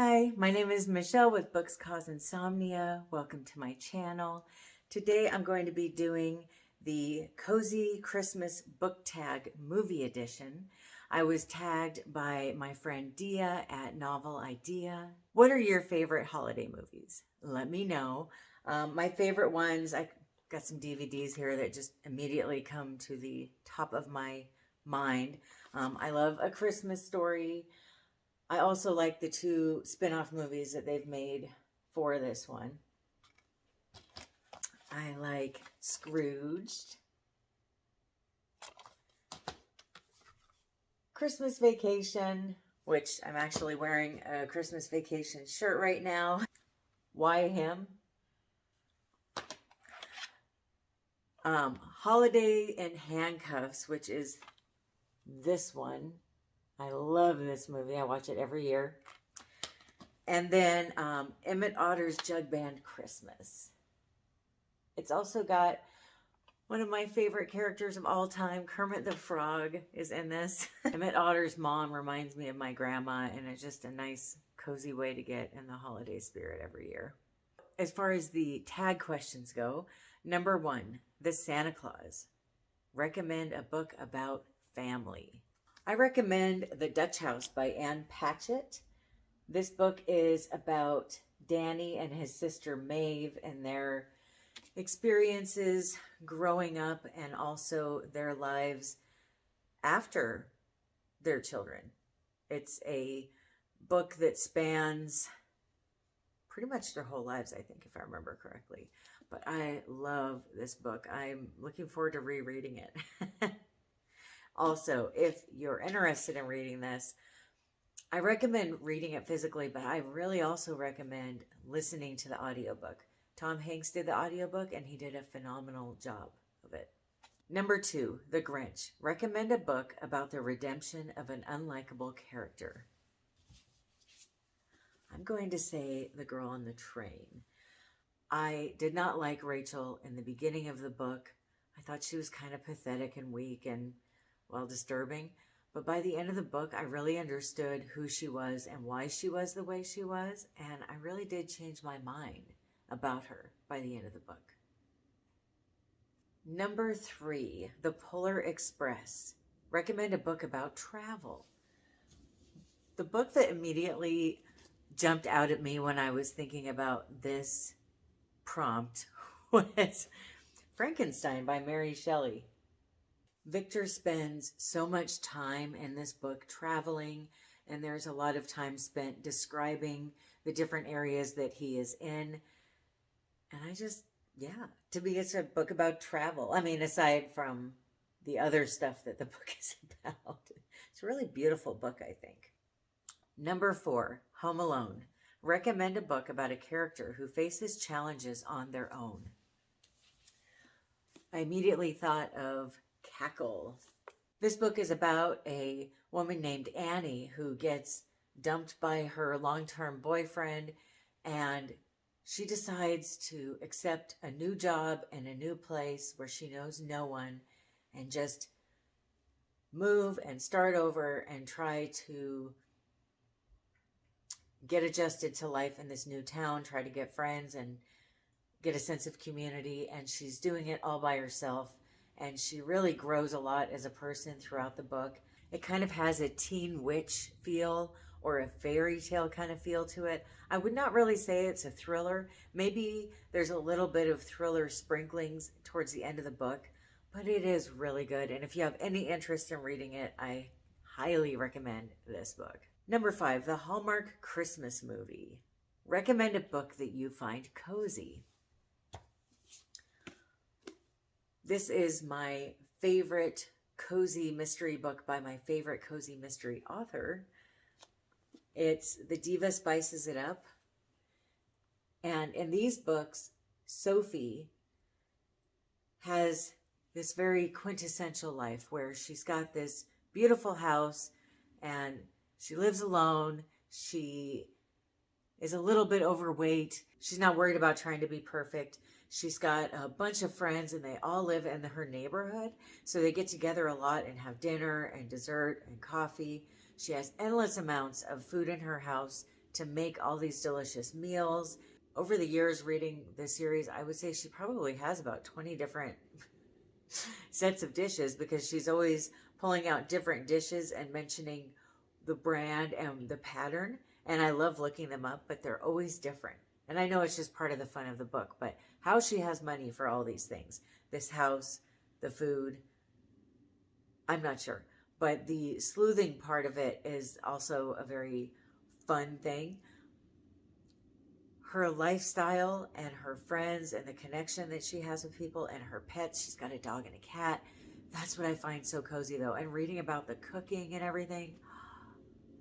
Hi, my name is Michelle with Books Cause Insomnia. Welcome to my channel. Today I'm going to be doing the Cozy Christmas Book Tag Movie Edition. I was tagged by my friend Deea at Novel Idea. What are your favorite holiday movies? Let me know. My favorite ones, I got some DVDs here that just immediately come to the top of my mind. I love A Christmas Story. I also like the two spin-off movies that they've made for this one. I like Scrooged, Christmas Vacation, which I'm actually wearing a Christmas Vacation shirt right now. Why him? Holiday in Handcuffs, which is this one. I love this movie. I watch it every year. And then Emmett Otter's Jug Band Christmas. It's also got one of my favorite characters of all time, Kermit the Frog, is in this. Emmett Otter's mom reminds me of my grandma, and it's just a nice, cozy way to get in the holiday spirit every year. As far as the tag questions go, number 1, The Santa Claus. Recommend a book about family. I recommend The Dutch House by Ann Patchett. This book is about Danny and his sister Maeve and their experiences growing up and also their lives after their children. It's a book that spans pretty much their whole lives, I think, if I remember correctly. But I love this book. I'm looking forward to rereading it. Also, if you're interested in reading this, I recommend reading it physically, but I really also recommend listening to the audiobook. Tom Hanks did the audiobook, and he did a phenomenal job of it. Number 2, The Grinch. Recommend a book about the redemption of an unlikable character. I'm going to say The Girl on the Train. I did not like Rachel in the beginning of the book. I thought she was kind of pathetic and weak and, well, disturbing. But by the end of the book, I really understood who she was and why she was the way she was. And I really did change my mind about her by the end of the book. Number 3, The Polar Express. Recommend a book about travel. The book that immediately jumped out at me when I was thinking about this prompt was Frankenstein by Mary Shelley. Victor spends so much time in this book traveling, and there's a lot of time spent describing the different areas that he is in. And I just, to me, it's a book about travel. I mean, aside from the other stuff that the book is about. It's a really beautiful book, I think. Number 4, Home Alone. Recommend a book about a character who faces challenges on their own. I immediately thought of Cackle. This book is about a woman named Annie who gets dumped by her long-term boyfriend, and she decides to accept a new job in a new place where she knows no one and just move and start over and try to get adjusted to life in this new town, try to get friends and get a sense of community. And she's doing it all by herself. And she really grows a lot as a person throughout the book. It kind of has a teen witch feel or a fairy tale kind of feel to it. I would not really say it's a thriller. Maybe there's a little bit of thriller sprinklings towards the end of the book, but it is really good. And if you have any interest in reading it, I highly recommend this book. Number 5, The Hallmark Christmas Movie. Recommend a book that you find cozy. This is my favorite cozy mystery book by my favorite cozy mystery author. It's The Diva Spices It Up. And in these books, Sophie has this very quintessential life where she's got this beautiful house and she lives alone. She is a little bit overweight. She's not worried about trying to be perfect. She's got a bunch of friends and they all live in her neighborhood. So they get together a lot and have dinner and dessert and coffee. She has endless amounts of food in her house to make all these delicious meals. Over the years reading this series, I would say she probably has about 20 different sets of dishes, because she's always pulling out different dishes and mentioning the brand and the pattern. And I love looking them up, but they're always different. And I know it's just part of the fun of the book, but how she has money for all these things, this house, the food, I'm not sure. But the sleuthing part of it is also a very fun thing. Her lifestyle and her friends and the connection that she has with people and her pets. She's got a dog and a cat. That's what I find so cozy, though. And reading about the cooking and everything,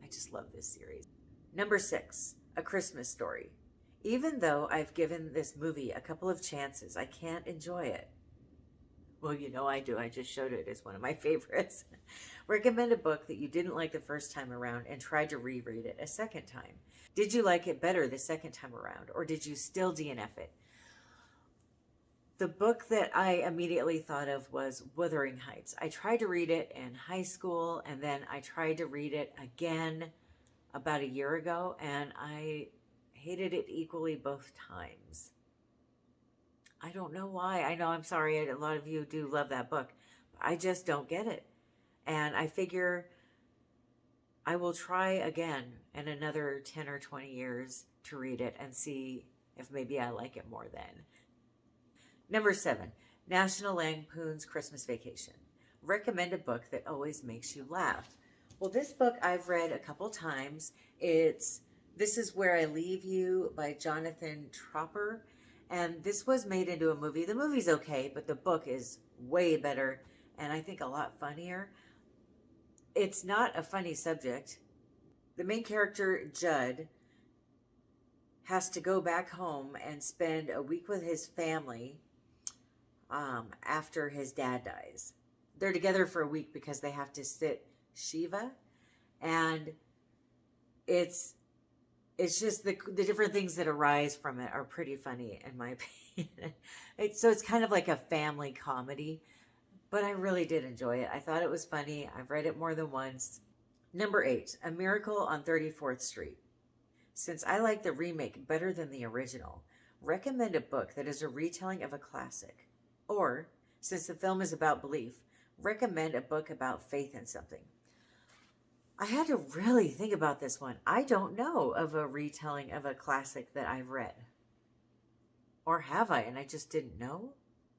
I just love this series. Number 6, A Christmas Story. Even though I've given this movie a couple of chances, I can't enjoy it. Well, you know I do. I just showed it as one of my favorites. Recommend a book that you didn't like the first time around and tried to reread it a second time. Did you like it better the second time around, or did you still DNF it? The book that I immediately thought of was Wuthering Heights. I tried to read it in high school, and then I tried to read it again about a year ago, and I hated it equally both times. I don't know why. I know, I'm sorry, a lot of you do love that book. But I just don't get it. And I figure I will try again in another 10 or 20 years to read it and see if maybe I like it more then. Number 7, National Lampoon's Christmas Vacation. Recommend a book that always makes you laugh. Well, this book I've read a couple times. This Is Where I Leave You by Jonathan Tropper. And this was made into a movie. The movie's okay, but the book is way better and I think a lot funnier. It's not a funny subject. The main character, Judd, has to go back home and spend a week with his family after his dad dies. They're together for a week because they have to sit Shiva. And it's just the different things that arise from it are pretty funny, in my opinion. So it's kind of like a family comedy, but I really did enjoy it. I thought it was funny. I've read it more than once. Number 8, A Miracle on 34th Street. Since I like the remake better than the original, recommend a book that is a retelling of a classic. Or, since the film is about belief, recommend a book about faith in something. I had to really think about this one. I don't know of a retelling of a classic that I've read. Or have I, and I just didn't know?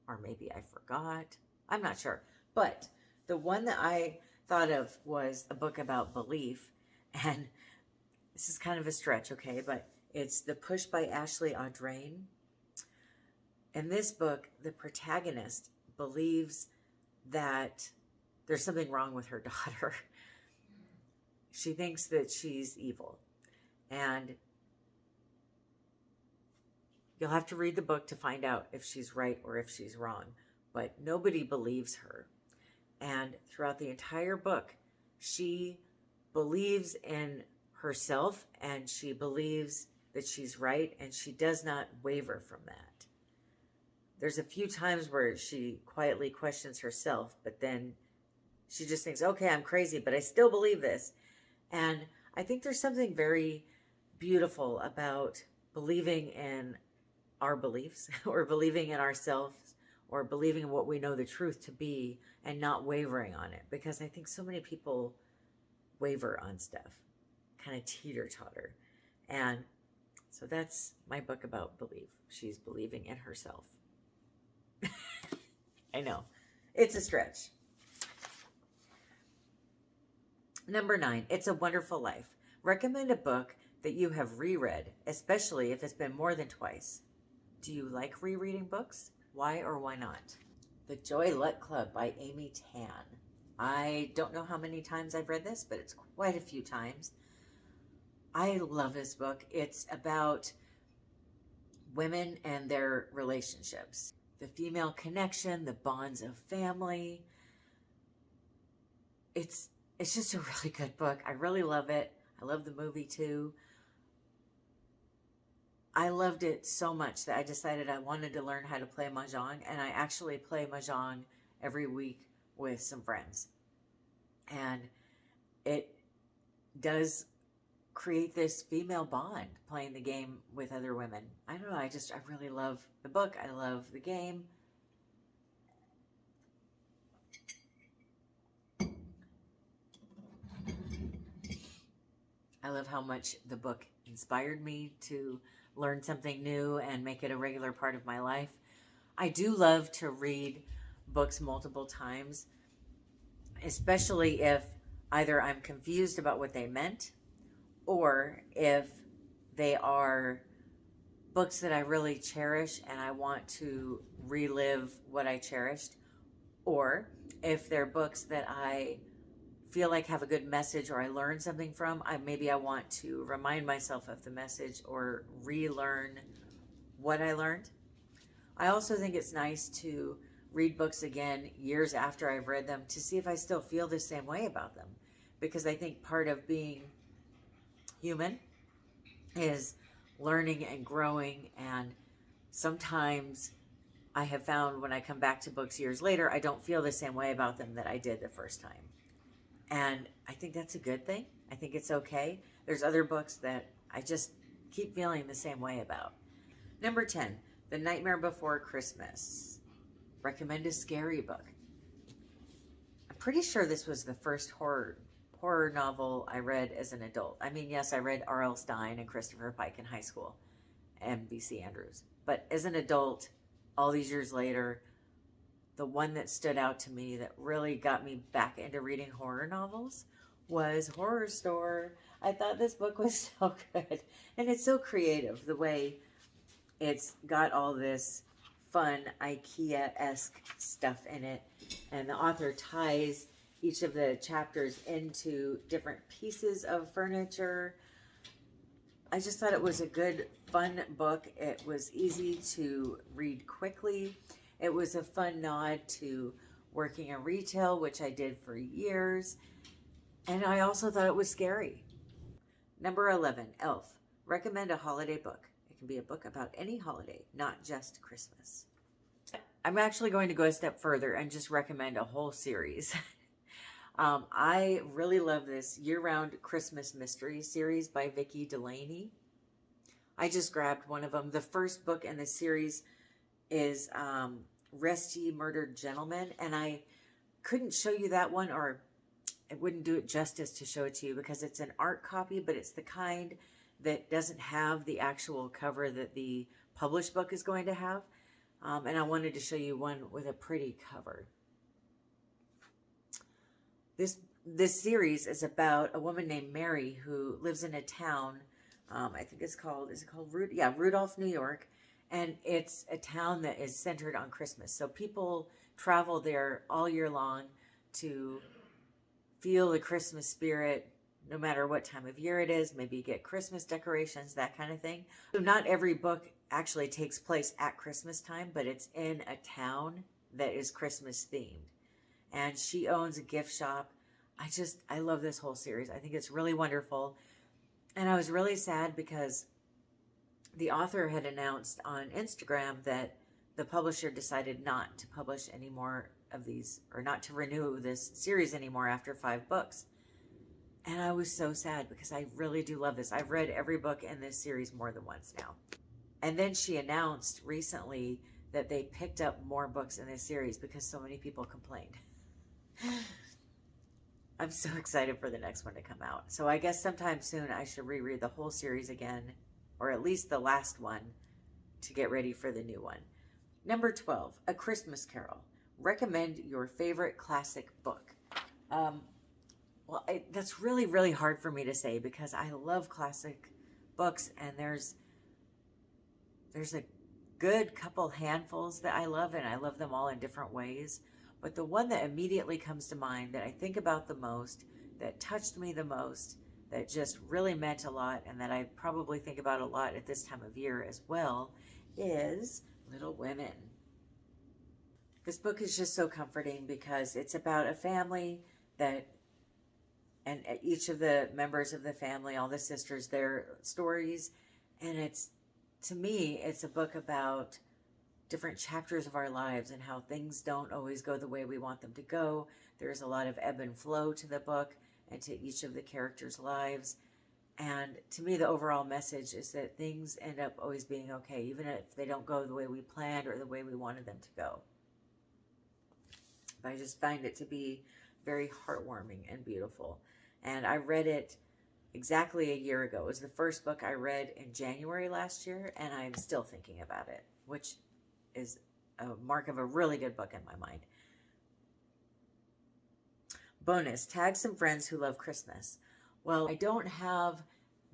Or maybe I forgot. I'm not sure. But the one that I thought of was a book about belief. And this is kind of a stretch, okay? But it's The Push by Ashley Audrain. In this book, the protagonist believes that there's something wrong with her daughter. She thinks that she's evil. And you'll have to read the book to find out if she's right or if she's wrong. But nobody believes her. And throughout the entire book, she believes in herself and she believes that she's right, and she does not waver from that. There's a few times where she quietly questions herself, but then she just thinks, okay, I'm crazy, but I still believe this. And I think there's something very beautiful about believing in our beliefs or believing in ourselves or believing in what we know the truth to be and not wavering on it. Because I think so many people waver on stuff, kind of teeter-totter. And so that's my book about belief. She's believing in herself. I know. It's a stretch. Number 9, It's a Wonderful Life. Recommend a book that you have reread, especially if it's been more than twice. Do you like rereading books? Why or why not? The Joy Luck Club by Amy Tan. I don't know how many times I've read this, but it's quite a few times. I love this book. It's about women and their relationships. The female connection, the bonds of family. It's just a really good book. I really love it. I love the movie too. I loved it so much that I decided I wanted to learn how to play Mahjong, and I actually play Mahjong every week with some friends. And it does create this female bond playing the game with other women. I don't know. I really love the book. I love the game. I love how much the book inspired me to learn something new and make it a regular part of my life. I do love to read books multiple times, especially if either I'm confused about what they meant or if they are books that I really cherish and I want to relive what I cherished, or if they're books that I feel like have a good message or I learned something from, maybe I want to remind myself of the message or relearn what I learned. I also think it's nice to read books again years after I've read them to see if I still feel the same way about them, because I think part of being human is learning and growing, and sometimes I have found when I come back to books years later, I don't feel the same way about them that I did the first time. And I think that's a good thing. I think it's okay. There's other books that I just keep feeling the same way about. Number 10, The Nightmare Before Christmas. Recommend a scary book. I'm pretty sure this was the first horror novel I read as an adult. I mean, yes, I read R.L. Stine and Christopher Pike in high school and B.C. Andrews. But as an adult, all these years later, the one that stood out to me that really got me back into reading horror novels was Horror Store. I thought this book was so good. And it's so creative, the way it's got all this fun IKEA-esque stuff in it. And the author ties each of the chapters into different pieces of furniture. I just thought it was a good, fun book. It was easy to read quickly. It was a fun nod to working in retail, which I did for years. And I also thought it was scary. Number 11, Elf. Recommend a holiday book. It can be a book about any holiday, not just Christmas. I'm actually going to go a step further and just recommend a whole series. I really love this year-round Christmas mystery series by Vicki Delaney. I just grabbed one of them. The first book in the series is Rest Ye Murdered Gentlemen, and I couldn't show you that one, or it wouldn't do it justice to show it to you because it's an art copy, but it's the kind that doesn't have the actual cover that the published book is going to have. And I wanted to show you one with a pretty cover. This series is about a woman named Mary who lives in a town. I think is it called Rudolph, New York. And it's a town that is centered on Christmas. So people travel there all year long to feel the Christmas spirit, no matter what time of year it is. Maybe you get Christmas decorations, that kind of thing. So not every book actually takes place at Christmas time, but it's in a town that is Christmas themed. And she owns a gift shop. I love this whole series. I think it's really wonderful. And I was really sad because the author had announced on Instagram that the publisher decided not to publish any more of these, or not to renew this series anymore after 5 books. And I was so sad because I really do love this. I've read every book in this series more than once now. And then she announced recently that they picked up more books in this series because so many people complained. I'm so excited for the next one to come out. So I guess sometime soon I should reread the whole series again, or at least the last one, to get ready for the new one. Number 12, A Christmas Carol. Recommend your favorite classic book. That's really, really hard for me to say because I love classic books, and there's a good couple handfuls that I love, and I love them all in different ways. But the one that immediately comes to mind that I think about the most, that touched me the most, that just really meant a lot, and that I probably think about a lot at this time of year as well, is Little Women. This book is just so comforting because it's about a family and each of the members of the family, all the sisters, their stories. And to me, it's a book about different chapters of our lives and how things don't always go the way we want them to go. There's a lot of ebb and flow to the book and to each of the characters' lives. And to me, the overall message is that things end up always being okay, even if they don't go the way we planned or the way we wanted them to go. But I just find it to be very heartwarming and beautiful. And I read it exactly a year ago. It was the first book I read in January last year, and I'm still thinking about it, which is a mark of a really good book in my mind. Bonus, tag some friends who love Christmas. Well, I don't have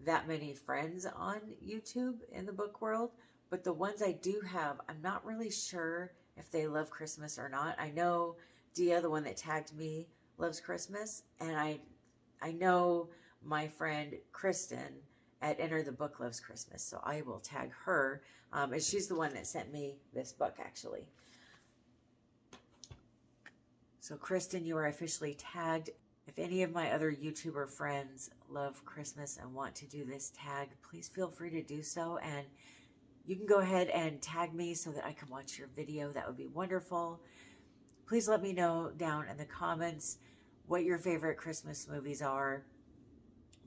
that many friends on YouTube in the book world, but the ones I do have, I'm not really sure if they love Christmas or not. I know Deea, the one that tagged me, loves Christmas, and I know my friend Kristen at Enter the Book loves Christmas, so I will tag her, and she's the one that sent me this book, actually. So Kristen, you are officially tagged. If any of my other YouTuber friends love Christmas and want to do this tag, please feel free to do so. And you can go ahead and tag me so that I can watch your video. That would be wonderful. Please let me know down in the comments what your favorite Christmas movies are,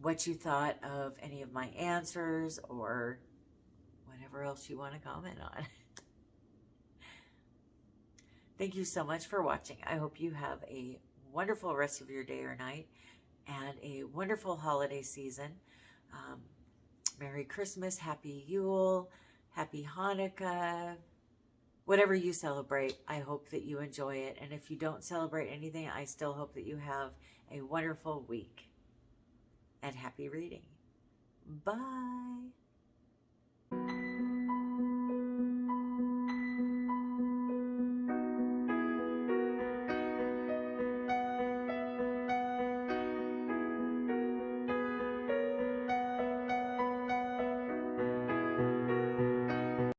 what you thought of any of my answers, or whatever else you want to comment on. Thank you so much for watching. I hope you have a wonderful rest of your day or night and a wonderful holiday season. Merry Christmas, Happy Yule, Happy Hanukkah, whatever you celebrate. I hope that you enjoy it. And if you don't celebrate anything, I still hope that you have a wonderful week and happy reading. Bye.